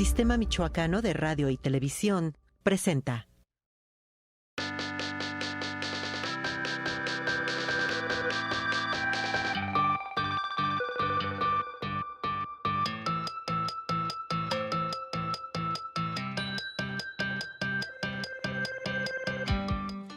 Sistema Michoacano de Radio y Televisión presenta.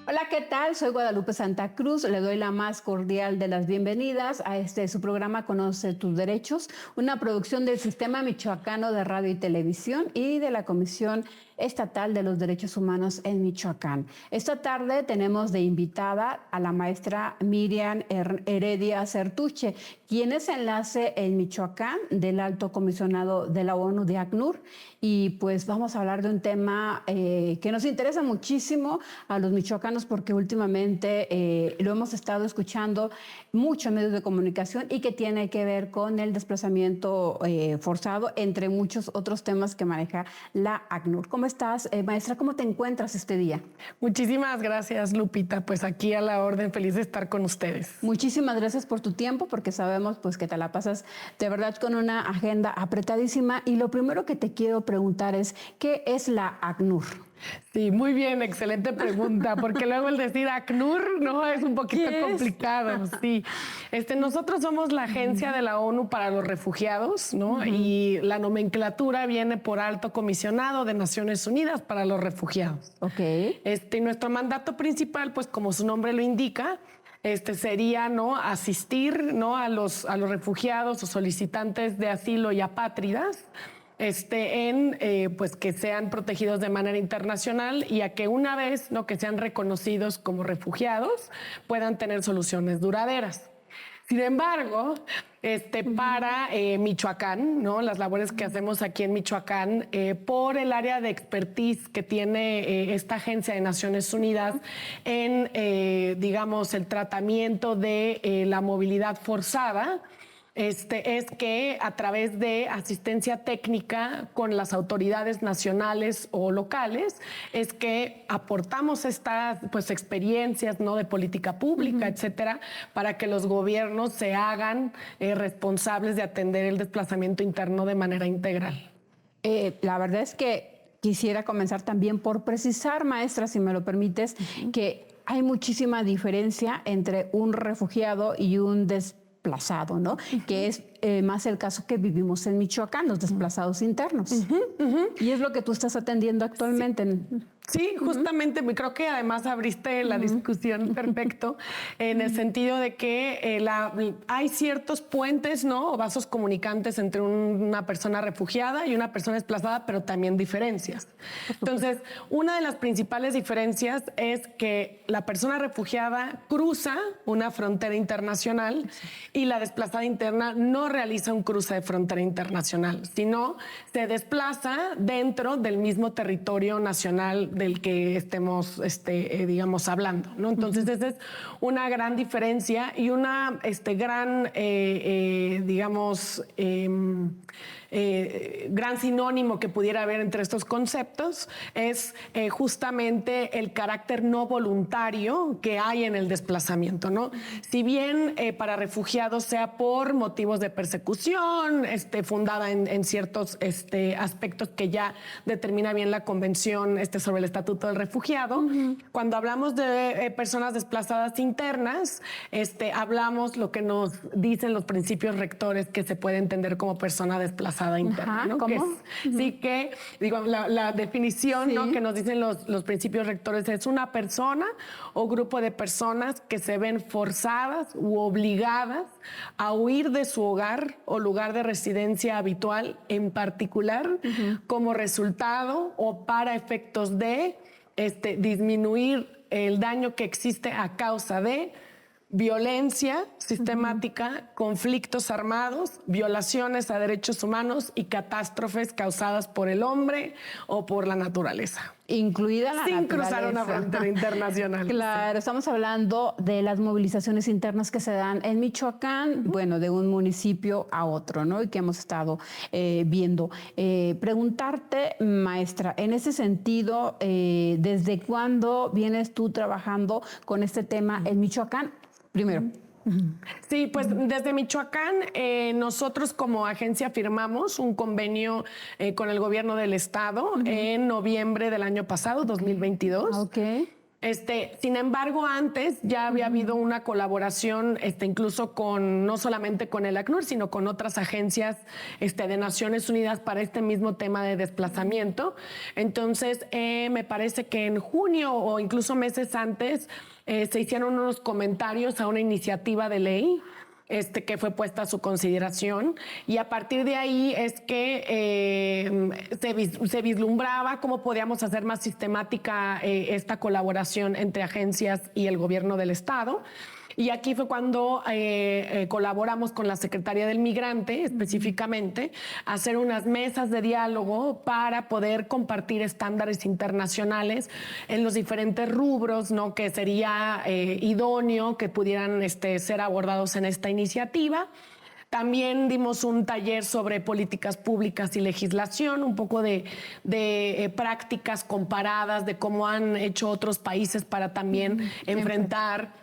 Hola, ¿qué tal? Soy Guadalupe Santa Cruz. Le doy la más cordial de las bienvenidas a su programa Conoce tus Derechos, una producción del Sistema Michoacano de Radio y Televisión y de la Comisión Estatal de los Derechos Humanos en Michoacán. Esta tarde tenemos de invitada a la maestra Miriam Heredia Certuche, quien es enlace en Michoacán del Alto Comisionado de la ONU de ACNUR. Y pues vamos a hablar de un tema que nos interesa muchísimo a los michoacanos porque últimamente lo hemos estado escuchando mucho en medios de comunicación y que tiene que ver con el desplazamiento forzado, entre muchos otros temas que maneja la ACNUR. ¿Cómo estás, maestra? ¿Cómo te encuentras este día? Muchísimas gracias, Lupita. Pues aquí a la orden, feliz de estar con ustedes. Muchísimas gracias por tu tiempo, porque sabemos pues que te la pasas de verdad con una agenda apretadísima. Y lo primero que te quiero preguntar es, ¿qué es la ACNUR? Sí, muy bien, excelente pregunta, porque luego el decir ACNUR no es un poquito complicado. Sí, nosotros somos la agencia de la ONU para los refugiados, ¿no? Y la nomenclatura viene por Alto Comisionado de Naciones Unidas para los Refugiados. Ok. Y nuestro mandato principal, pues como su nombre lo indica, sería, ¿no?, asistir, ¿no?, a los refugiados o solicitantes de asilo y apátridas, pues que sean protegidos de manera internacional y a que una vez, ¿no?, que sean reconocidos como refugiados, puedan tener soluciones duraderas. Sin embargo, para Michoacán, ¿no?, las labores que hacemos aquí en Michoacán, por el área de expertise que tiene esta agencia de Naciones Unidas en, digamos, el tratamiento de la movilidad forzada, es que a través de asistencia técnica con las autoridades nacionales o locales es que aportamos estas pues experiencias, ¿no?, de política pública, etcétera, para que los gobiernos se hagan responsables de atender el desplazamiento interno de manera integral. La verdad es que quisiera comenzar también por precisar, maestra, si me lo permites, que hay muchísima diferencia entre un refugiado y un desplazado, ¿no? Que es más el caso que vivimos en Michoacán, los desplazados internos. Y es lo que tú estás atendiendo actualmente. Sí, justamente, creo que además abriste la discusión perfecto en el sentido de que hay ciertos puentes, ¿no?, o vasos comunicantes entre una persona refugiada y una persona desplazada, pero también diferencias. Entonces, una de las principales diferencias es que la persona refugiada cruza una frontera internacional y la desplazada interna no realiza un cruce de frontera internacional, sino se desplaza dentro del mismo territorio nacional del que estemos, digamos, hablando, ¿no? Entonces, esa es una gran diferencia y una gran, digamos, gran sinónimo que pudiera haber entre estos conceptos es justamente el carácter no voluntario que hay en el desplazamiento, ¿no? Si bien para refugiados sea por motivos de persecución, fundada en ciertos aspectos que ya determina bien la Convención sobre el Estatuto del Refugiado, cuando hablamos de personas desplazadas internas, hablamos lo que nos dicen los principios rectores que se puede entender como persona desplazada interna, ¿no? ¿Cómo? Sí, que digo, la definición, ¿no?, que nos dicen los principios rectores es una persona o grupo de personas que se ven forzadas u obligadas a huir de su hogar o lugar de residencia habitual, en particular como resultado o para efectos de disminuir el daño que existe a causa de violencia sistemática, conflictos armados, violaciones a derechos humanos y catástrofes causadas por el hombre o por la naturaleza. Incluida la Sin naturaleza. cruzar una frontera internacional. Claro, estamos hablando de las movilizaciones internas que se dan en Michoacán, bueno, de un municipio a otro, ¿no? Y que hemos estado viendo. Preguntarte, maestra, en ese sentido, ¿desde cuándo vienes tú trabajando con este tema en Michoacán? Primero, Sí, pues desde Michoacán, nosotros como agencia firmamos un convenio con el gobierno del estado en noviembre del año pasado, 2022. Ok. Sin embargo, antes ya había habido una colaboración, incluso no solamente con el ACNUR, sino con otras agencias de Naciones Unidas para este mismo tema de desplazamiento. Entonces, me parece que en junio o incluso meses antes se hicieron unos comentarios a una iniciativa de ley que fue puesta a su consideración, y a partir de ahí es que se vislumbraba cómo podíamos hacer más sistemática esta colaboración entre agencias y el gobierno del estado. Y aquí fue cuando colaboramos con la Secretaría del Migrante, específicamente, a hacer unas mesas de diálogo para poder compartir estándares internacionales en los diferentes rubros, ¿no?, que sería idóneo que pudieran ser abordados en esta iniciativa. También dimos un taller sobre políticas públicas y legislación, un poco de prácticas comparadas de cómo han hecho otros países para también enfrentar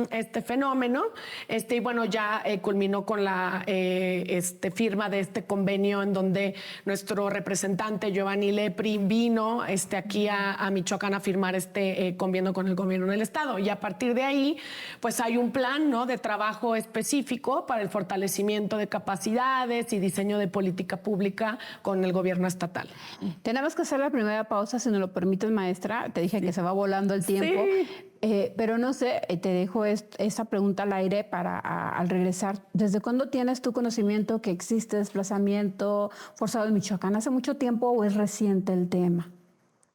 este fenómeno. Y bueno, ya culminó con la firma de este convenio en donde nuestro representante Giovanni Lepri vino aquí a Michoacán a firmar este convenio con el gobierno del estado. Y a partir de ahí, pues hay un plan, ¿no?, de trabajo específico para el fortalecimiento de capacidades y diseño de política pública con el gobierno estatal. Tenemos que hacer la primera pausa, si nos lo permites, maestra. Te dije que se va volando el tiempo. Sí. Pero no sé, te dejo esta pregunta al aire para al regresar. ¿Desde cuándo tienes tu conocimiento que existe desplazamiento forzado en Michoacán? ¿Hace mucho tiempo o es reciente el tema?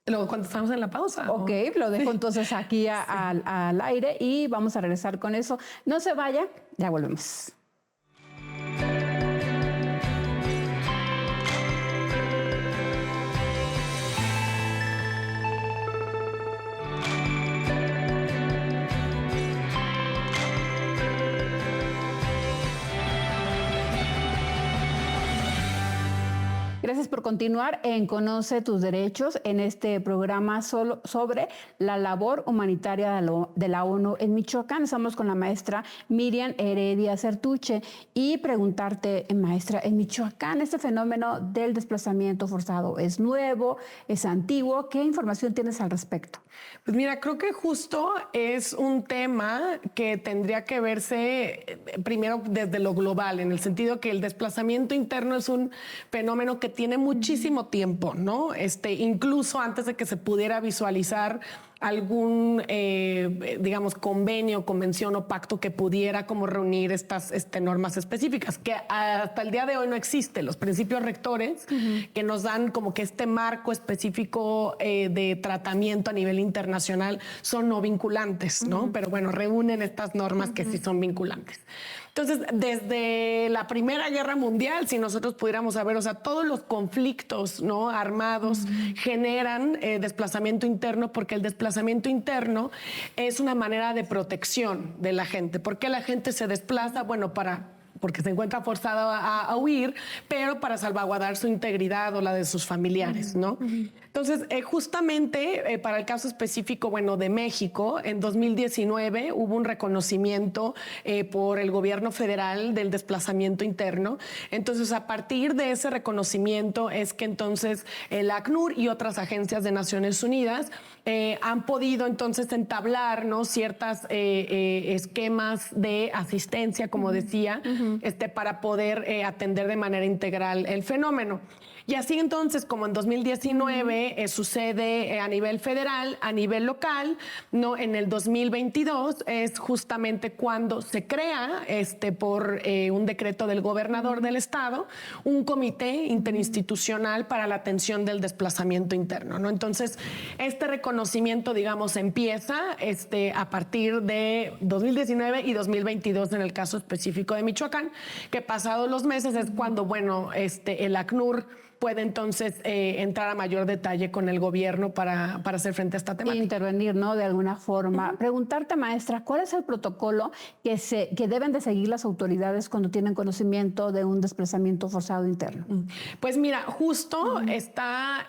Luego, cuando estamos en la pausa. Ok, lo dejo entonces aquí al aire y vamos a regresar con eso. No se vaya, ya volvemos. Gracias por continuar en Conoce tus Derechos, en este programa sobre la labor humanitaria de la ONU en Michoacán. Estamos con la maestra Miriam Heredia Certuche y preguntarte, maestra, en Michoacán este fenómeno del desplazamiento forzado es nuevo, es antiguo. ¿Qué información tienes al respecto? Pues mira, creo que justo es un tema que tendría que verse primero desde lo global, en el sentido que el desplazamiento interno es un fenómeno que tiene muchísimo tiempo, ¿no? Incluso antes de que se pudiera visualizar algún, digamos, convenio, convención o pacto que pudiera como reunir estas normas específicas, que hasta el día de hoy no existe. Los principios rectores que nos dan como que este marco específico de tratamiento a nivel internacional son no vinculantes, ¿no? Pero bueno, reúnen estas normas que sí son vinculantes. Entonces, desde la Primera Guerra Mundial, si nosotros pudiéramos saber, o sea, todos los conflictos, ¿no?, armados generan desplazamiento interno, porque el desplazamiento interno es una manera de protección de la gente. ¿Por qué la gente se desplaza? Bueno, porque se encuentra forzada a huir, pero para salvaguardar su integridad o la de sus familiares, ¿no? Entonces, justamente para el caso específico, bueno, de México, en 2019 hubo un reconocimiento por el gobierno federal del desplazamiento interno. Entonces, a partir de ese reconocimiento es que entonces el ACNUR y otras agencias de Naciones Unidas han podido entonces entablar, ¿no?, ciertas esquemas de asistencia, como decía, para poder atender de manera integral el fenómeno. Y así entonces, como en 2019 sucede a nivel federal, a nivel local, ¿no?, en el 2022 es justamente cuando se crea por un decreto del gobernador del estado un comité interinstitucional para la atención del desplazamiento interno, ¿no? Entonces, este reconocimiento, digamos, empieza a partir de 2019 y 2022 en el caso específico de Michoacán, que pasados los meses es cuando, bueno, el ACNUR puede entonces entrar a mayor detalle con el gobierno para hacer frente a esta temática. Intervenir, ¿no?, de alguna forma. Preguntarte, maestra, ¿cuál es el protocolo que deben de seguir las autoridades cuando tienen conocimiento de un desplazamiento forzado interno? Pues mira, justo está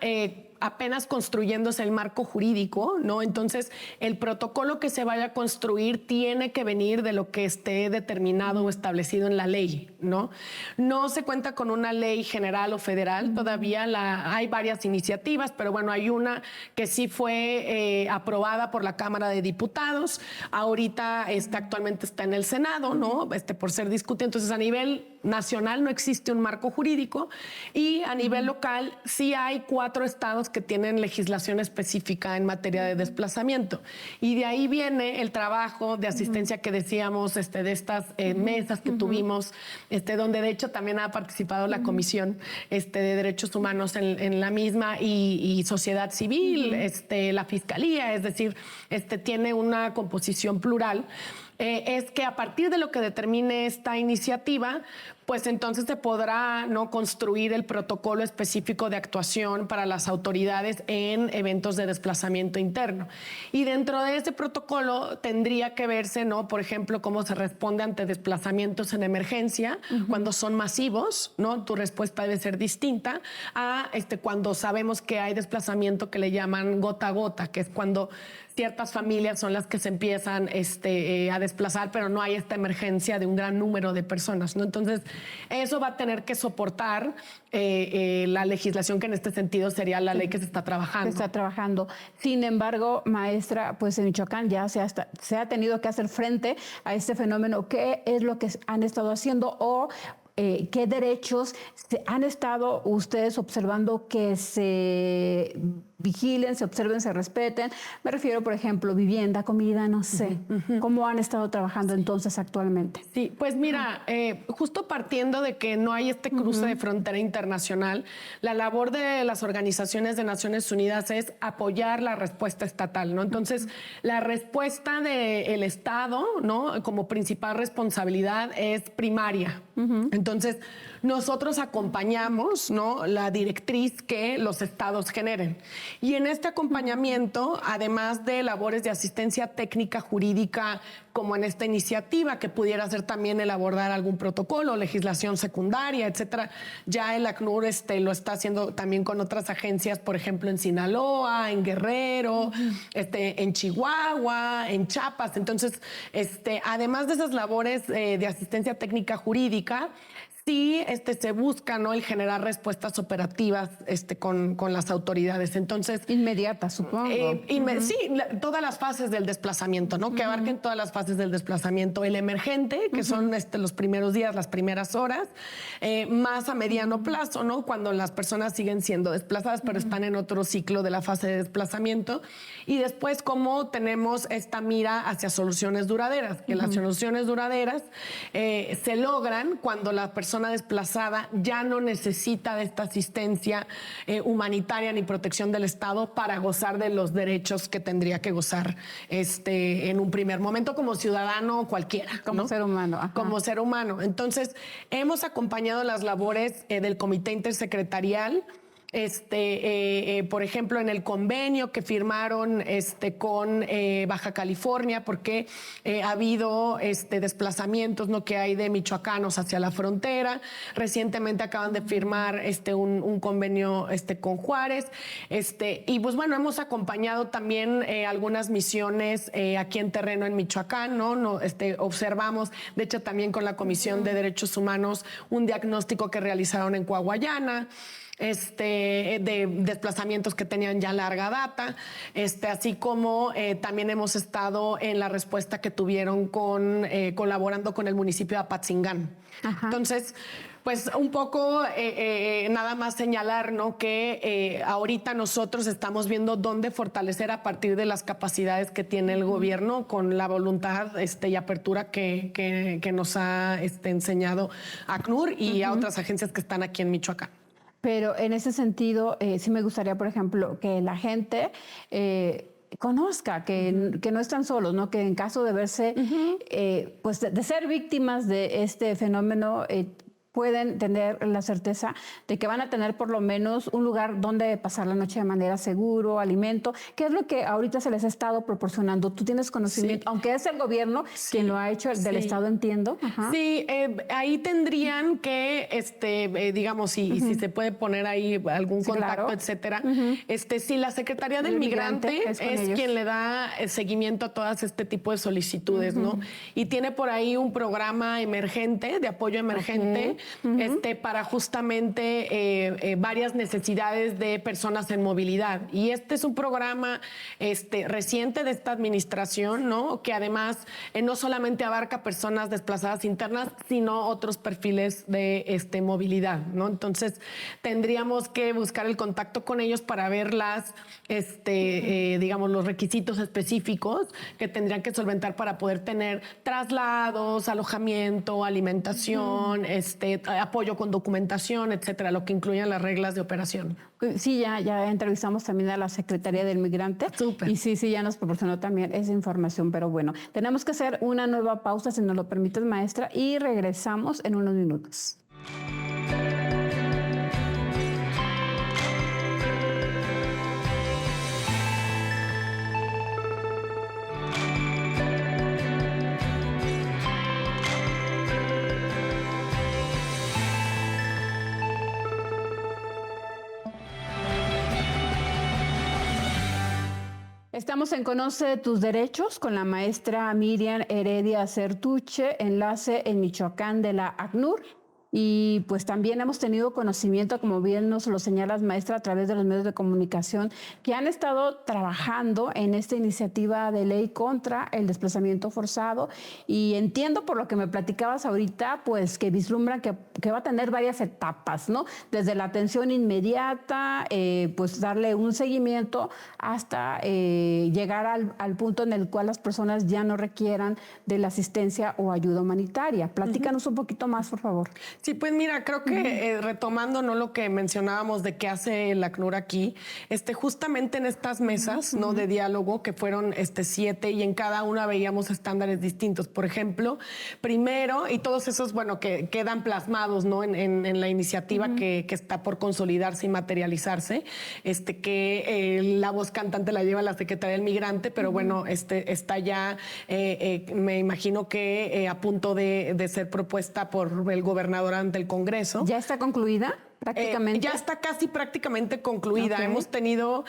apenas construyéndose el marco jurídico, ¿no? Entonces, el protocolo que se vaya a construir tiene que venir de lo que esté determinado o establecido en la ley, ¿no? No se cuenta con una ley general o federal, todavía hay varias iniciativas, pero bueno, hay una que sí fue aprobada por la Cámara de Diputados, ahorita actualmente está en el Senado, ¿no? Por ser discutido. Entonces, a nivel nacional no existe un marco jurídico y a nivel local sí hay 4 estados que tienen legislación específica en materia de desplazamiento. Y de ahí viene el trabajo de asistencia que decíamos, de estas mesas que tuvimos, donde de hecho también ha participado la Comisión de Derechos Humanos en la misma y sociedad civil, la Fiscalía, es decir, tiene una composición plural. Es que a partir de lo que determine esta iniciativa, pues entonces se podrá, ¿no?, construir el protocolo específico de actuación para las autoridades en eventos de desplazamiento interno. Y dentro de ese protocolo tendría que verse, ¿no?, por ejemplo, cómo se responde ante desplazamientos en emergencia, cuando son masivos, ¿no? Tu respuesta debe ser distinta a cuando sabemos que hay desplazamiento que le llaman gota a gota, que es cuando ciertas familias son las que se empiezan a desplazar, pero no hay esta emergencia de un gran número de personas, ¿no? Entonces, eso va a tener que soportar la legislación, que en este sentido sería la ley que se está trabajando. Sin embargo, maestra, pues en Michoacán ya se ha tenido que hacer frente a este fenómeno. ¿Qué es lo que han estado haciendo o qué derechos han estado ustedes observando que se vigilen, se observen, se respeten? Me refiero, por ejemplo, vivienda, comida, no sé. ¿Cómo han estado trabajando entonces actualmente? Sí, pues mira, justo partiendo de que no hay este cruce de frontera internacional, la labor de las organizaciones de Naciones Unidas es apoyar la respuesta estatal, ¿no? Entonces, la respuesta del Estado, ¿no?, como principal responsabilidad es primaria. Entonces, nosotros acompañamos, ¿no?, la directriz que los estados generen. Y en este acompañamiento, además de labores de asistencia técnica jurídica, como en esta iniciativa, que pudiera ser también el abordar algún protocolo, legislación secundaria, etcétera, ya el ACNUR lo está haciendo también con otras agencias, por ejemplo, en Sinaloa, en Guerrero, en Chihuahua, en Chiapas. Entonces, además de esas labores de asistencia técnica jurídica, sí se busca, ¿no?, el generar respuestas operativas con las autoridades. Entonces, inmediatas, supongo. Sí, todas las fases del desplazamiento, ¿no? Que abarquen todas las fases del desplazamiento. El emergente, que son los primeros días, las primeras horas, más a mediano plazo, ¿no?, cuando las personas siguen siendo desplazadas, pero están en otro ciclo de la fase de desplazamiento. Y después, cómo tenemos esta mira hacia soluciones duraderas, que las soluciones duraderas se logran cuando la persona desplazada ya no necesita de esta asistencia humanitaria ni protección del Estado para gozar de los derechos que tendría que gozar en un primer momento como ciudadano cualquiera, ¿no? Como ser humano. Ajá. Como ser humano. Entonces, hemos acompañado las labores del Comité Intersecretarial. Por ejemplo, en el convenio que firmaron con Baja California, porque ha habido desplazamientos, ¿no?, que hay de michoacanos hacia la frontera. Recientemente acaban de firmar un convenio con Juárez. Y pues bueno, hemos acompañado también algunas misiones aquí en terreno en Michoacán, ¿no? Observamos, de hecho, también con la Comisión de Derechos Humanos, un diagnóstico que realizaron en Coahuayana, de desplazamientos que tenían ya larga data, así como también hemos estado en la respuesta que tuvieron colaborando con el municipio de Apatzingán. Ajá. Entonces, pues un poco nada más señalar, ¿no?, que ahorita nosotros estamos viendo dónde fortalecer a partir de las capacidades que tiene el gobierno, con la voluntad y apertura que nos ha enseñado ACNUR y a otras agencias que están aquí en Michoacán. Pero en ese sentido, sí me gustaría, por ejemplo, que la gente conozca que no están solos, ¿no? Que en caso de verse, pues de ser víctimas de este fenómeno, pueden tener la certeza de que van a tener por lo menos un lugar donde pasar la noche de manera seguro, alimento, que es lo que ahorita se les ha estado proporcionando. ¿Tú tienes conocimiento? Aunque es el gobierno quien lo ha hecho, del Estado, entiendo. Ajá. Sí, ahí tendrían que, digamos, si se puede poner ahí algún contacto, claro, etcétera. Sí, la Secretaría del Migrante es quien le da seguimiento a todas este tipo de solicitudes, ¿no? Y tiene por ahí un programa emergente, de apoyo emergente, para justamente varias necesidades de personas en movilidad. Y este es un programa reciente de esta administración, ¿no? Que además no solamente abarca personas desplazadas internas, sino otros perfiles de movilidad, ¿no? Entonces, tendríamos que buscar el contacto con ellos para ver digamos, los requisitos específicos que tendrían que solventar para poder tener traslados, alojamiento, alimentación, apoyo con documentación, etcétera, lo que incluyan las reglas de operación. Sí, ya entrevistamos también a la Secretaría del Migrante. Súper. Y sí, ya nos proporcionó también esa información, pero bueno, tenemos que hacer una nueva pausa, si nos lo permites, maestra, y regresamos en unos minutos. Estamos en Conoce tus Derechos con la maestra Miriam Heredia Certuche, enlace en Michoacán de la ACNUR. Y pues también hemos tenido conocimiento, como bien nos lo señalas, maestra, a través de los medios de comunicación, que han estado trabajando en esta iniciativa de ley contra el desplazamiento forzado. Y entiendo por lo que me platicabas ahorita, pues que vislumbran que va a tener varias etapas, ¿no? Desde la atención inmediata, pues darle un seguimiento hasta llegar al punto en el cual las personas ya no requieran de la asistencia o ayuda humanitaria. Platícanos un poquito más, por favor. Sí, pues mira, creo que retomando, ¿no?, lo que mencionábamos de qué hace la ACNUR aquí, justamente en estas mesas, ¿no?, de diálogo, que fueron 7, y en cada una veíamos estándares distintos. Por ejemplo, primero, y todos esos, bueno, que quedan plasmados, ¿no?, en la iniciativa que está por consolidarse y materializarse, que la voz cantante la lleva la Secretaría del Migrante, pero bueno, está ya, me imagino que a punto de ser propuesta por el gobernador ante el Congreso. ¿Ya está concluida? Prácticamente. Ya está casi prácticamente concluida. Okay. Hemos tenido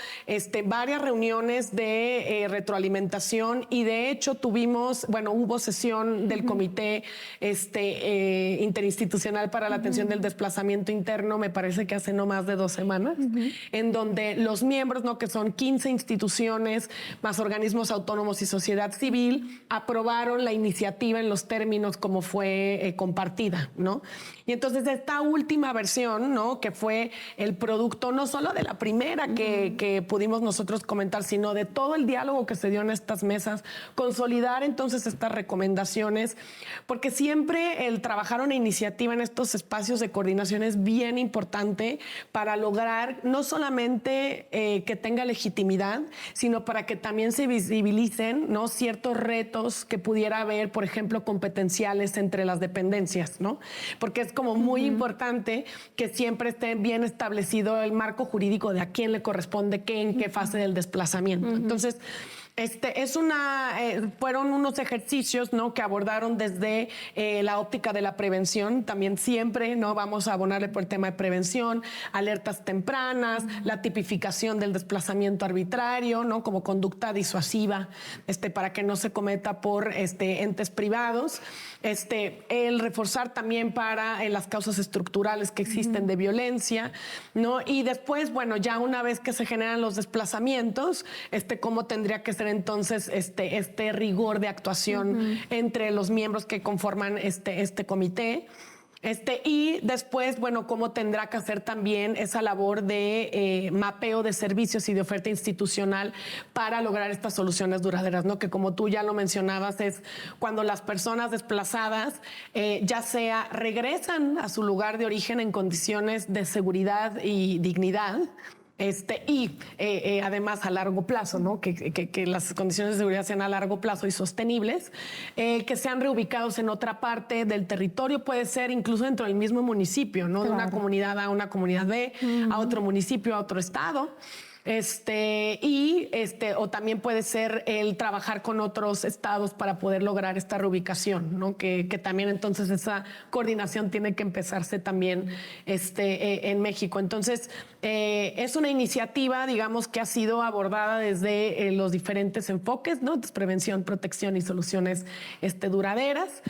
varias reuniones de retroalimentación, y de hecho hubo sesión del Comité Interinstitucional para la Atención del Desplazamiento Interno, me parece que hace no más de 2 semanas, en donde los miembros, ¿no?, que son 15 instituciones, más organismos autónomos y sociedad civil, aprobaron la iniciativa en los términos como fue compartida, ¿no? Y entonces esta última versión, ¿no?, que fue el producto no solo de la primera que pudimos nosotros comentar, sino de todo el diálogo que se dio en estas mesas, consolidar entonces estas recomendaciones, porque siempre el trabajar una iniciativa en estos espacios de coordinación es bien importante para lograr no solamente que tenga legitimidad, sino para que también se visibilicen, ¿no?, ciertos retos que pudiera haber, por ejemplo, competenciales entre las dependencias, ¿no? Porque es como muy importante que siempre esté bien establecido el marco jurídico de a quién le corresponde qué, en qué fase del desplazamiento. Entonces, fueron unos ejercicios, ¿no?, que abordaron desde la óptica de la prevención. También siempre, ¿no?, vamos a abonarle por el tema de prevención, alertas tempranas, la tipificación del desplazamiento arbitrario, ¿no?, como conducta disuasiva, para que no se cometa por entes privados. El reforzar también para las causas estructurales que existen de violencia, ¿no? Y después, bueno, ya una vez que se generan los desplazamientos, cómo tendría que ser entonces este rigor de actuación entre los miembros que conforman este comité. Y después, bueno, cómo tendrá que hacer también esa labor de mapeo de servicios y de oferta institucional para lograr estas soluciones duraderas, ¿no? Que como tú ya lo mencionabas, es cuando las personas desplazadas ya sea regresan a su lugar de origen en condiciones de seguridad y dignidad, Además a largo plazo, ¿no? Que las condiciones de seguridad sean a largo plazo y sostenibles, que sean reubicados en otra parte del territorio, puede ser incluso dentro del mismo municipio, ¿no? Claro. De una comunidad A a una comunidad B, a otro municipio, a otro estado. O también puede ser el trabajar con otros estados para poder lograr esta reubicación, ¿no? Que también entonces esa coordinación tiene que empezarse también en México. Entonces, es una iniciativa, digamos, que ha sido abordada desde los diferentes enfoques, ¿no? Entonces, prevención, protección y soluciones duraderas,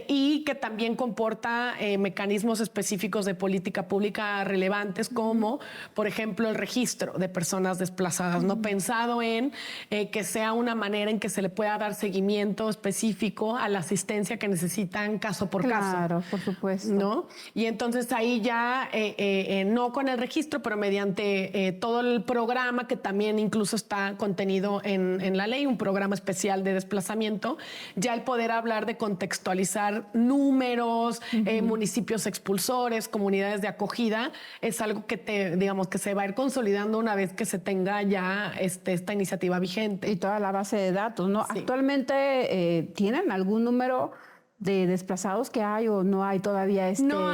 y que también comporta mecanismos específicos de política pública relevantes, como, por ejemplo, el registro de personas desplazadas, ¿no? Pensado en que sea una manera en que se le pueda dar seguimiento específico a la asistencia que necesitan caso por caso. Claro, por supuesto. ¿No? Y entonces ahí ya, no con el registro, pero mediante todo el programa que también incluso está contenido en la ley, un programa especial de desplazamiento, ya el poder hablar de contextualizar números, municipios expulsores, comunidades de acogida, es algo que digamos que se va a ir consolidando una vez que se tenga ya esta iniciativa vigente. Y toda la base de datos, ¿no? Sí. Actualmente, ¿tienen algún número de desplazados que hay o no hay todavía No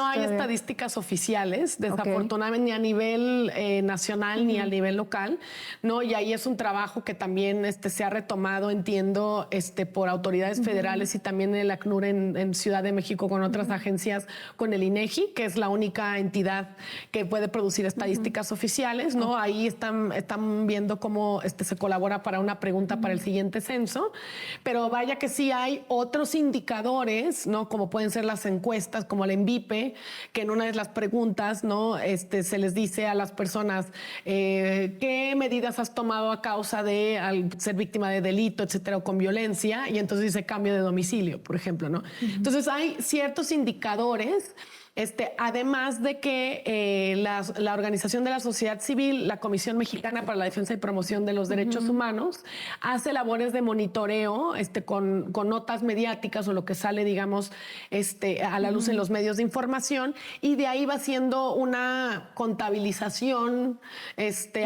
hay estadísticas oficiales, desafortunadamente, ni a nivel nacional ni a nivel local, ¿no? Y ahí es un trabajo que también se ha retomado, entiendo, por autoridades federales y también el ACNUR en Ciudad de México con otras agencias, con el INEGI, que es la única entidad que puede producir estadísticas oficiales, ¿no? Ahí están viendo cómo se colabora para una pregunta para el siguiente censo, pero vaya que sí hay otros indicadores, ¿no? Como pueden ser las encuestas, como el ENVIPE, que en una de las preguntas, ¿no? Se les dice a las personas qué medidas has tomado a causa de al ser víctima de delito, etcétera, o con violencia, y entonces dice cambio de domicilio, por ejemplo, ¿no? Entonces hay ciertos indicadores. Además de que la Organización de la Sociedad Civil, la Comisión Mexicana para la Defensa y Promoción de los Derechos Humanos, hace labores de monitoreo con notas mediáticas o lo que sale, digamos, a la luz en los medios de información, y de ahí va haciendo una contabilización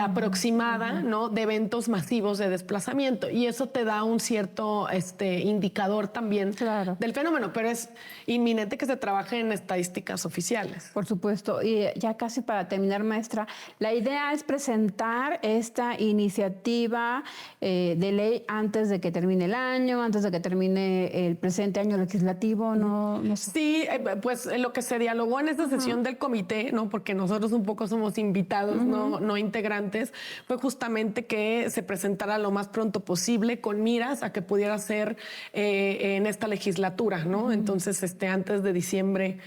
aproximada, ¿no? De eventos masivos de desplazamiento, y eso te da un cierto indicador también del fenómeno, pero es inminente que se trabaje en estadísticas oficiales. Por supuesto. Y ya casi para terminar, maestra, la idea es presentar esta iniciativa de ley antes de que termine el año, antes de que termine el presente año legislativo, ¿no? Sí, pues lo que se dialogó en esta sesión del comité, ¿no? Porque nosotros un poco somos invitados, no integrantes, fue justamente que se presentara lo más pronto posible con miras a que pudiera ser en esta legislatura, ¿no? Entonces, antes de diciembre,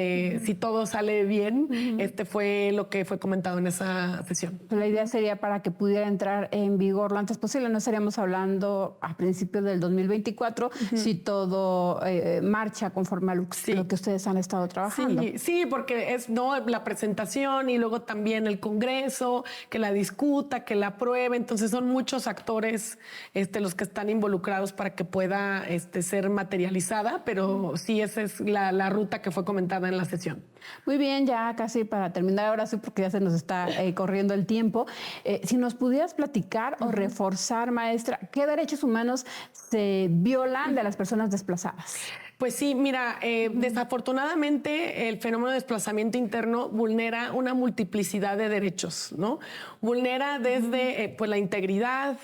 si todo sale bien, fue lo que fue comentado en esa sesión. La idea sería para que pudiera entrar en vigor lo antes posible. No estaríamos hablando a principios del 2024 si todo marcha conforme a lo que ustedes han estado trabajando. Sí, porque es la presentación y luego también el Congreso, que la discuta, que la apruebe. Entonces son muchos actores los que están involucrados para que pueda ser materializada, pero sí, esa es la ruta que fue comentada en la sesión. Muy bien, ya casi para terminar, ahora sí, porque ya se nos está corriendo el tiempo. Si nos pudieras platicar o reforzar, maestra, ¿qué derechos humanos se violan de las personas desplazadas? Pues sí, mira, desafortunadamente el fenómeno de desplazamiento interno vulnera una multiplicidad de derechos, ¿no? Vulnera desde pues la integridad,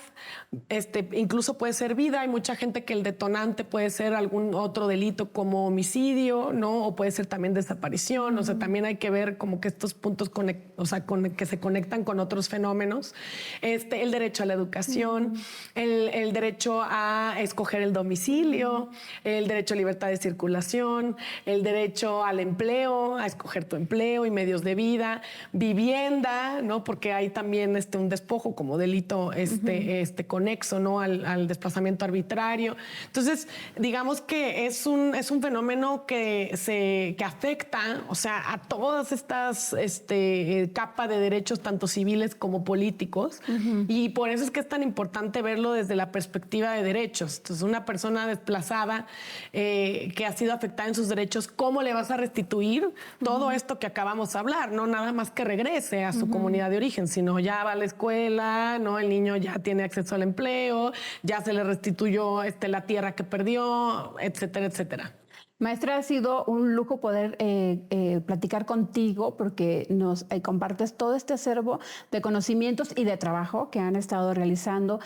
incluso puede ser vida. Hay mucha gente que el detonante puede ser algún otro delito como homicidio, ¿no? O puede ser también desaparición. O sea, también hay que ver como que estos puntos que se conectan con otros fenómenos. El derecho a la educación, el derecho a escoger el domicilio, el derecho a libertad de circulación, el derecho al empleo, a escoger tu empleo y medios de vida, vivienda, ¿no? Porque hay también un despojo como delito conexo, ¿no? Al desplazamiento arbitrario. Entonces, digamos que es un fenómeno que afecta, o sea, a todas estas capas de derechos, tanto civiles como políticos, y por eso es que es tan importante verlo desde la perspectiva de derechos. Entonces, una persona desplazada que ha sido afectada en sus derechos, ¿cómo le vas a restituir todo esto que acabamos de hablar? No nada más que regrese a su comunidad de origen, sino ya va a la escuela, ¿no? El niño ya tiene acceso al empleo, ya se le restituyó la tierra que perdió, etcétera, etcétera. Maestra, ha sido un lujo poder platicar contigo porque nos compartes todo este acervo de conocimientos y de trabajo que han estado realizando.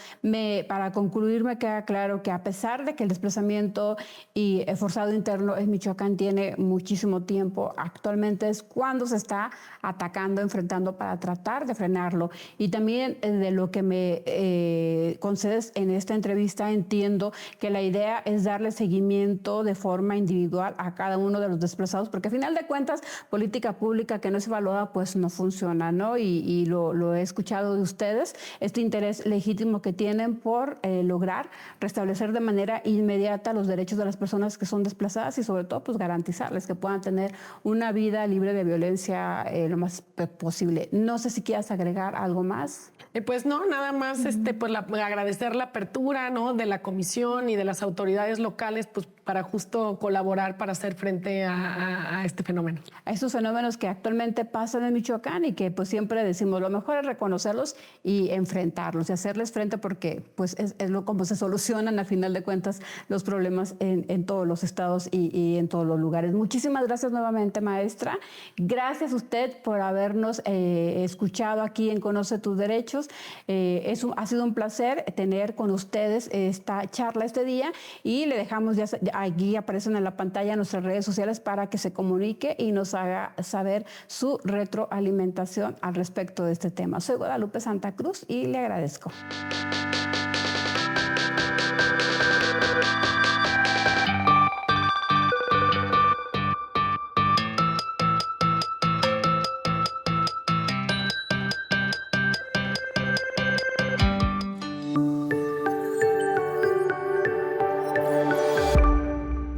Para concluir, me queda claro que a pesar de que el desplazamiento y forzado interno en Michoacán tiene muchísimo tiempo, actualmente es cuando se está atacando, enfrentando para tratar de frenarlo. Y también de lo que me concedes en esta entrevista, entiendo que la idea es darle seguimiento de forma individual a cada uno de los desplazados, porque al final de cuentas, política pública que no es evaluada, pues no funciona, ¿no? Y lo he escuchado de ustedes, este interés legítimo que tienen por lograr restablecer de manera inmediata los derechos de las personas que son desplazadas y sobre todo, pues garantizarles que puedan tener una vida libre de violencia lo más posible. No sé si quieras agregar algo más. Pues no, nada más pues agradecer la apertura, ¿no? De la comisión y de las autoridades locales, pues para justo colaborar para hacer frente a este fenómeno. A estos fenómenos que actualmente pasan en Michoacán y que pues siempre decimos lo mejor es reconocerlos y enfrentarlos y hacerles frente porque pues es como se solucionan al final de cuentas los problemas en todos los estados y en todos los lugares. Muchísimas gracias nuevamente, maestra. Gracias a usted por habernos escuchado aquí en Conoce tus Derechos. Ha sido un placer tener con ustedes esta charla este día y le dejamos ya aquí aparecen en la pantalla nuestras redes sociales para que se comunique y nos haga saber su retroalimentación al respecto de este tema. Soy Guadalupe Santa Cruz y le agradezco.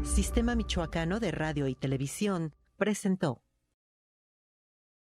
Sistema Michoacano de Radio y Televisión presentó.